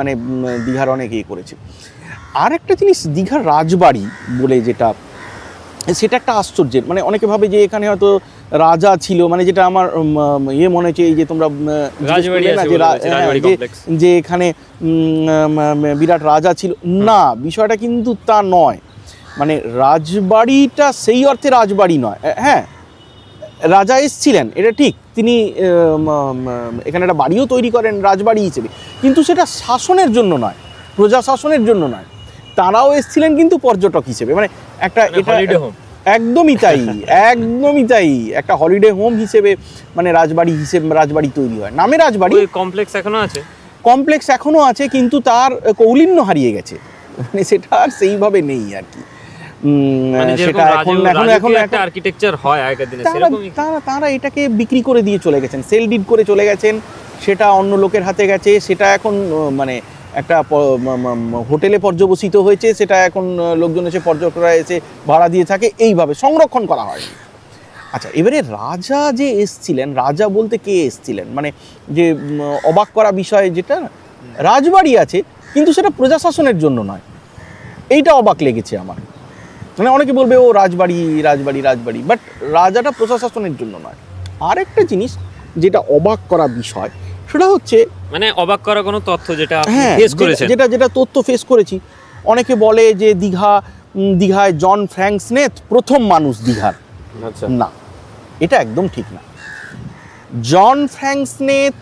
মানে দীঘার অনেক করেছে। আর একটা জিনিস দীঘার রাজবাড়ি বলে যেটা, সেটা একটা আশ্চর্যের, মানে অনেকে ভাবে যে এখানে হয়তো রাজা ছিল, মানে যেটা আমার মনে হচ্ছে এই যে তোমরা যে এখানে বিরাট রাজা ছিল, না বিষয়টা কিন্তু তা নয়। মানে রাজবাড়িটা সেই অর্থে রাজবাড়ি নয়। হ্যাঁ, রাজা এসছিলেন এটা ঠিক, তিনি এখানে একটা বাড়িও তৈরি করেন রাজবাড়ি হিসেবে, কিন্তু সেটা শাসনের জন্য নয়, প্রজা শাসনের জন্য নয়। তারাও এসছিলেন কিন্তু পর্যটক হিসেবে, মানে একটা এটা একদমই তাই, একদমই তাই, একটা হলিডে হোম হিসেবে মানে রাজবাড়ি তৈরি হয়, নামে রাজবাড়ি। কমপ্লেক্স এখনো আছে, কমপ্লেক্স এখনো আছে, কিন্তু তার কৌলিন্য হারিয়ে গেছে, মানে সেটা আর সেইভাবে নেই আর কি। সেটা এখন একটা আর্কিটেকচার হয় আগের দিনে, তারা এটাকে বিক্রি করে দিয়ে চলে গেছেন, সেল ডিড করে চলে গেছেন, সেটা অন্য লোকের হাতে গেছে, সেটা এখন মানে একটা হোটেলে পর্যবসিত হয়েছে, সেটা এখন লোকজন এসে পর্যটকরা এসে ভাড়া দিয়ে থাকে, এইভাবে সংরক্ষণ করা হয়। আচ্ছা, এবারে রাজা যে এসছিলেন, রাজা বলতে কে এসছিলেন, মানে যে অবাক করা বিষয় যেটা, রাজবাড়ি আছে কিন্তু সেটা প্রজাশাসনের জন্য নয়, এইটা অবাক লেগেছে আমার। মানে অনেকে বলবে ও রাজবাড়ি, বাট রাজাটা প্রশাসনের জন্য নয়। আরেকটা জিনিস যেটা অবাক করা বিষয়, সেটা হচ্ছে মানে অবাক করা কোনো তথ্য যেটা ফেস করেছেন, যেটা তথ্য ফেস করেছি। অনেকে বলে যে দীঘায় জন ফ্র্যাঙ্ক স্নেথ প্রথম মানুষ দীঘার। না, এটা একদম ঠিক না। জন ফ্র্যাঙ্ক স্নেথ